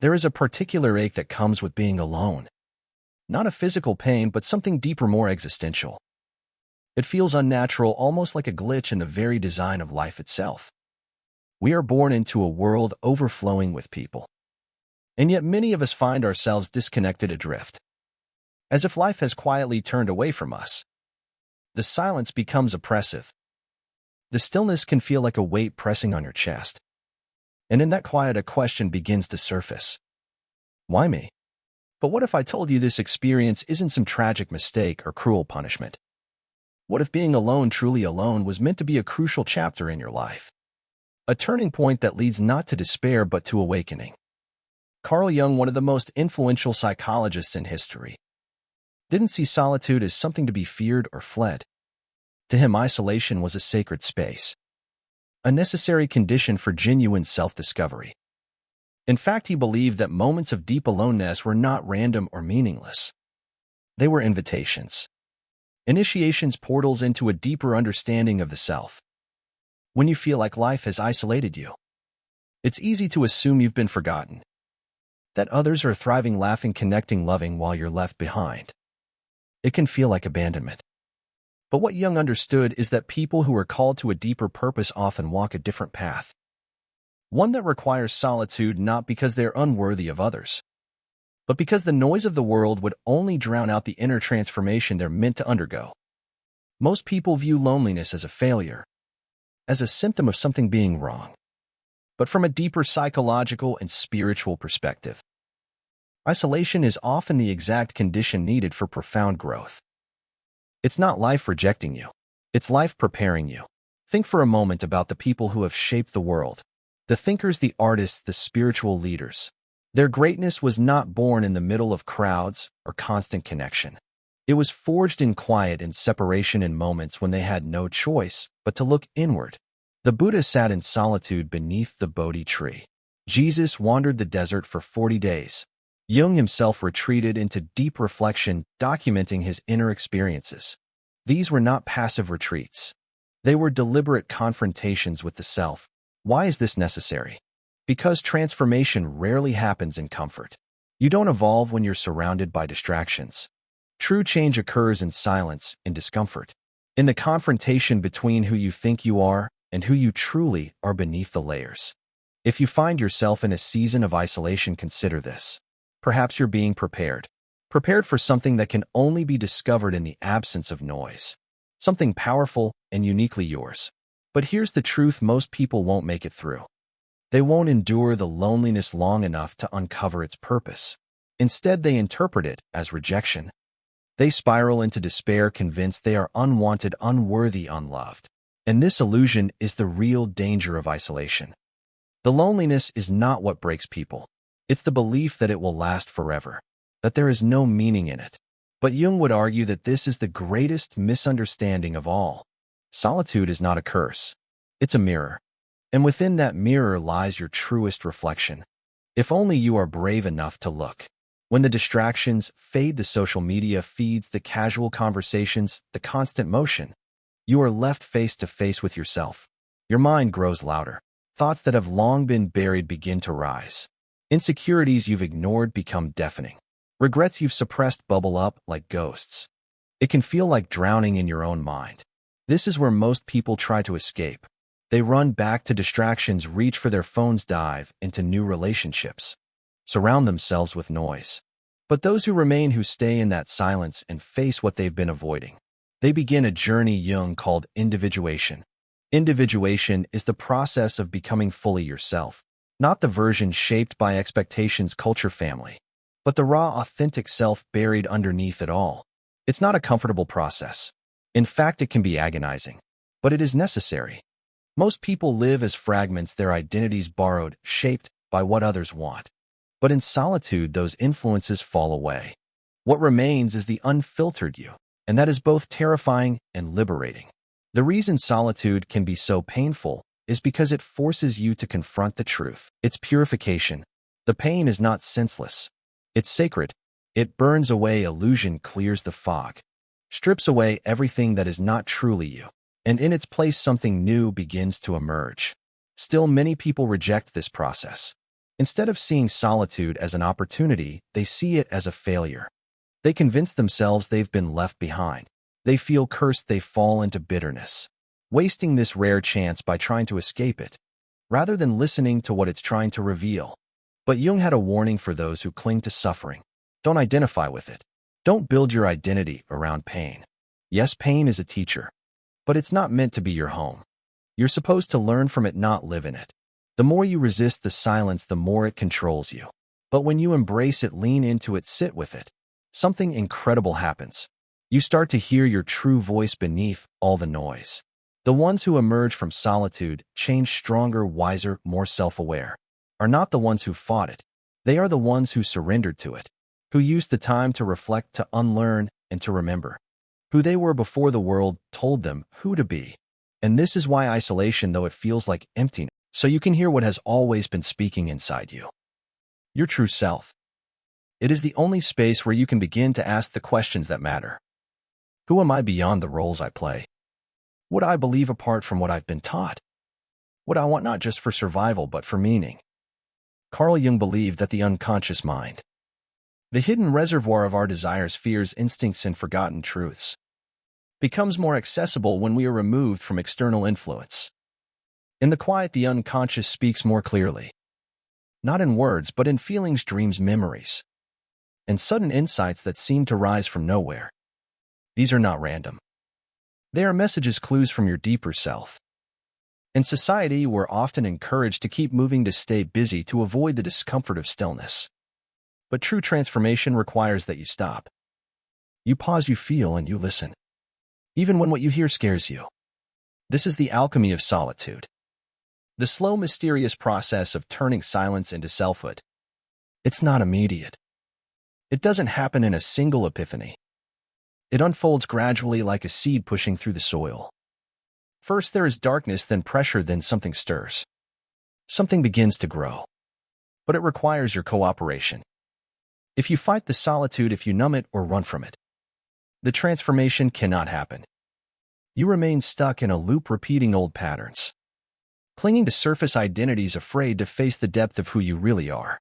There is a particular ache that comes with being alone. Not a physical pain, but something deeper, more existential. It feels unnatural, almost like a glitch in the very design of life itself. We are born into a world overflowing with people. And yet many of us find ourselves disconnected, adrift. As if life has quietly turned away from us. The silence becomes oppressive. The stillness can feel like a weight pressing on your chest. And in that quiet, a question begins to surface. Why me? But what if I told you this experience isn't some tragic mistake or cruel punishment? What if being alone, truly alone, was meant to be a crucial chapter in your life? A turning point that leads not to despair but to awakening. Carl Jung, one of the most influential psychologists in history, didn't see solitude as something to be feared or fled. To him, isolation was a sacred space, a necessary condition for genuine self-discovery. In fact, he believed that moments of deep aloneness were not random or meaningless. They were invitations. Initiations, portals into a deeper understanding of the self. When you feel like life has isolated you, it's easy to assume you've been forgotten, that others are thriving, laughing, connecting, loving while you're left behind. It can feel like abandonment. But what Jung understood is that people who are called to a deeper purpose often walk a different path. One that requires solitude, not because they're unworthy of others, but because the noise of the world would only drown out the inner transformation they're meant to undergo. Most people view loneliness as a failure, as a symptom of something being wrong. But from a deeper psychological and spiritual perspective, isolation is often the exact condition needed for profound growth. It's not life rejecting you. It's life preparing you. Think for a moment about the people who have shaped the world. The thinkers, the artists, the spiritual leaders. Their greatness was not born in the middle of crowds or constant connection. It was forged in quiet and separation, in moments when they had no choice but to look inward. The Buddha sat in solitude beneath the Bodhi tree. Jesus wandered the desert for 40 days. Jung himself retreated into deep reflection, documenting his inner experiences. These were not passive retreats. They were deliberate confrontations with the self. Why is this necessary? Because transformation rarely happens in comfort. You don't evolve when you're surrounded by distractions. True change occurs in silence, in discomfort, in the confrontation between who you think you are and who you truly are beneath the layers. If you find yourself in a season of isolation, consider this. Perhaps you're being prepared for something that can only be discovered in the absence of noise. Something powerful and uniquely yours. But here's the truth: most people won't make it through. They won't endure the loneliness long enough to uncover its purpose. Instead, they interpret it as rejection. They spiral into despair, convinced they are unwanted, unworthy, unloved. And this illusion is the real danger of isolation. The loneliness is not what breaks people. It's the belief that it will last forever, that there is no meaning in it. But Jung would argue that this is the greatest misunderstanding of all. Solitude is not a curse. It's a mirror. And within that mirror lies your truest reflection. If only you are brave enough to look. When the distractions fade, the social media feeds, the casual conversations, the constant motion, you are left face to face with yourself. Your mind grows louder. Thoughts that have long been buried begin to rise. Insecurities you've ignored become deafening. Regrets you've suppressed bubble up like ghosts. It can feel like drowning in your own mind. This is where most people try to escape. They run back to distractions, reach for their phones, dive into new relationships, surround themselves with noise. But those who remain, who stay in that silence and face what they've been avoiding, they begin a journey Jung called individuation. Individuation is the process of becoming fully yourself, not the version shaped by expectations, culture, family, but the raw, authentic self buried underneath it all. It's not a comfortable process. In fact, it can be agonizing, but it is necessary. Most people live as fragments, their identities borrowed, shaped by what others want. But in solitude, those influences fall away. What remains is the unfiltered you, and that is both terrifying and liberating. The reason solitude can be so painful is because it forces you to confront the truth. It's purification. The pain is not senseless. It's sacred. It burns away illusion, clears the fog, strips away everything that is not truly you, and in its place something new begins to emerge. Still, many people reject this process. Instead of seeing solitude as an opportunity, they see it as a failure. They convince themselves they've been left behind. They feel cursed, they fall into bitterness, wasting this rare chance by trying to escape it, rather than listening to what it's trying to reveal. But Jung had a warning for those who cling to suffering. Don't identify with it. Don't build your identity around pain. Yes, pain is a teacher, but it's not meant to be your home. You're supposed to learn from it, not live in it. The more you resist the silence, the more it controls you. But when you embrace it, lean into it, sit with it, something incredible happens. You start to hear your true voice beneath all the noise. The ones who emerge from solitude, change, stronger, wiser, more self-aware, are not the ones who fought it. They are the ones who surrendered to it, who used the time to reflect, to unlearn, and to remember who they were before the world told them who to be. And this is why isolation, though it feels like emptiness, so you can hear what has always been speaking inside you. Your true self. It is the only space where you can begin to ask the questions that matter. Who am I beyond the roles I play? What I believe apart from what I've been taught? What I want not just for survival but for meaning? Carl Jung believed that the unconscious mind, the hidden reservoir of our desires, fears, instincts, and forgotten truths, becomes more accessible when we are removed from external influence. In the quiet, the unconscious speaks more clearly, not in words but in feelings, dreams, memories, and sudden insights that seem to rise from nowhere. These are not random. They are messages, clues from your deeper self. In society, we're often encouraged to keep moving, to stay busy, to avoid the discomfort of stillness. But true transformation requires that you stop. You pause, you feel, and you listen, even when what you hear scares you. This is the alchemy of solitude, the slow, mysterious process of turning silence into selfhood. It's not immediate. It doesn't happen in a single epiphany. It unfolds gradually, like a seed pushing through the soil. First there is darkness, then pressure, then something stirs. Something begins to grow. But it requires your cooperation. If you fight the solitude, if you numb it or run from it, the transformation cannot happen. You remain stuck in a loop, repeating old patterns, clinging to surface identities, afraid to face the depth of who you really are.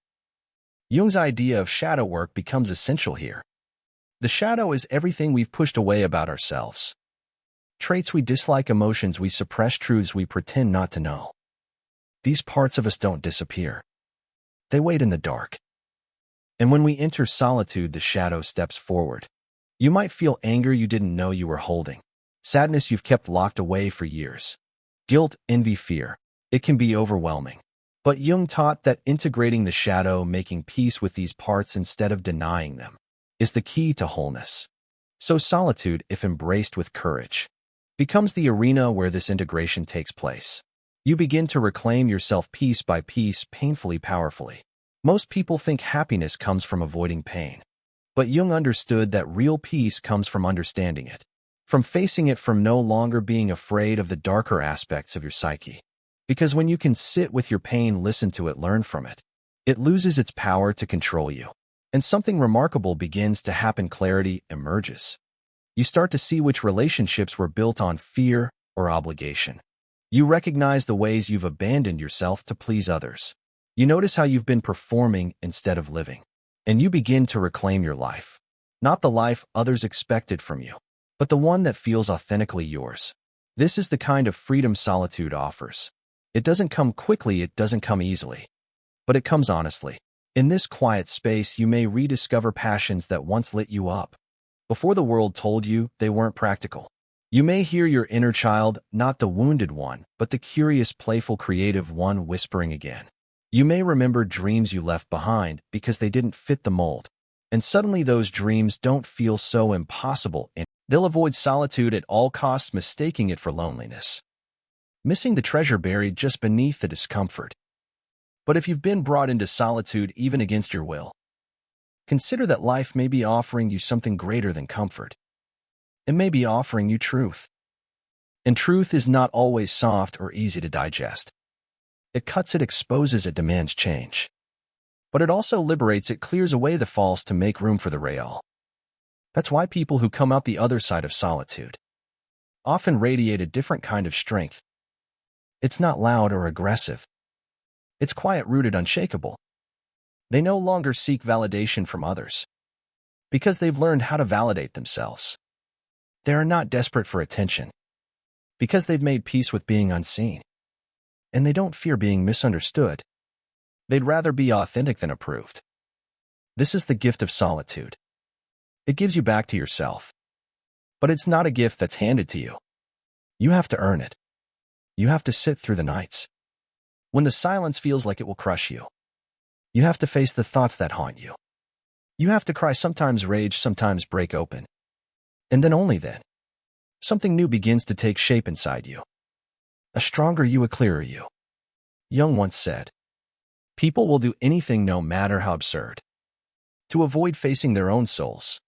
Jung's idea of shadow work becomes essential here. The shadow is everything we've pushed away about ourselves. Traits we dislike, emotions we suppress, truths we pretend not to know. These parts of us don't disappear. They wait in the dark. And when we enter solitude, the shadow steps forward. You might feel anger you didn't know you were holding, sadness you've kept locked away for years, guilt, envy, fear. It can be overwhelming. But Jung taught that integrating the shadow, making peace with these parts instead of denying them, is the key to wholeness. So solitude, if embraced with courage, becomes the arena where this integration takes place. You begin to reclaim yourself piece by piece, painfully, powerfully. Most people think happiness comes from avoiding pain. But Jung understood that real peace comes from understanding it, from facing it, from no longer being afraid of the darker aspects of your psyche. Because when you can sit with your pain, listen to it, learn from it, it loses its power to control you. And something remarkable begins to happen. Clarity emerges. You start to see which relationships were built on fear or obligation. You recognize the ways you've abandoned yourself to please others. You notice how you've been performing instead of living. And you begin to reclaim your life. Not the life others expected from you, but the one that feels authentically yours. This is the kind of freedom solitude offers. It doesn't come quickly, it doesn't come easily, but it comes honestly. In this quiet space, you may rediscover passions that once lit you up, before the world told you they weren't practical. You may hear your inner child, not the wounded one, but the curious, playful, creative one whispering again. You may remember dreams you left behind because they didn't fit the mold. And suddenly those dreams don't feel so impossible, and they'll avoid solitude at all costs, mistaking it for loneliness, missing the treasure buried just beneath the discomfort. But if you've been brought into solitude even against your will, consider that life may be offering you something greater than comfort. It may be offering you truth. And truth is not always soft or easy to digest. It cuts, it exposes, it demands change. But it also liberates, it clears away the false to make room for the real. That's why people who come out the other side of solitude often radiate a different kind of strength. It's not loud or aggressive. It's quiet, rooted, unshakable. They no longer seek validation from others because they've learned how to validate themselves. They are not desperate for attention because they've made peace with being unseen. And they don't fear being misunderstood. They'd rather be authentic than approved. This is the gift of solitude. It gives you back to yourself. But it's not a gift that's handed to you. You have to earn it. You have to sit through the nights when the silence feels like it will crush you. You have to face the thoughts that haunt you. You have to cry, sometimes rage, sometimes break open. And then only then, something new begins to take shape inside you. A stronger you, a clearer you. Jung once said, "People will do anything, no matter how absurd, to avoid facing their own souls.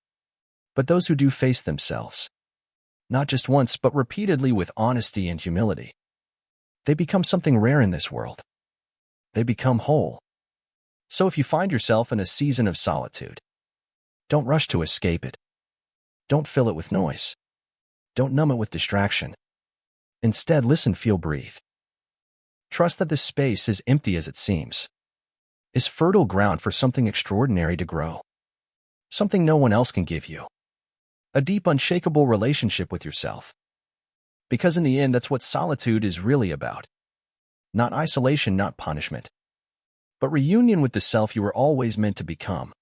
But those who do face themselves, not just once but repeatedly with honesty and humility, they become something rare in this world. They become whole." So if you find yourself in a season of solitude, don't rush to escape it. Don't fill it with noise. Don't numb it with distraction. Instead, listen, feel, breathe. Trust that this space, as empty as it seems, is fertile ground for something extraordinary to grow. Something no one else can give you. A deep, unshakable relationship with yourself. Because in the end, that's what solitude is really about. Not isolation, not punishment, but reunion with the self you were always meant to become.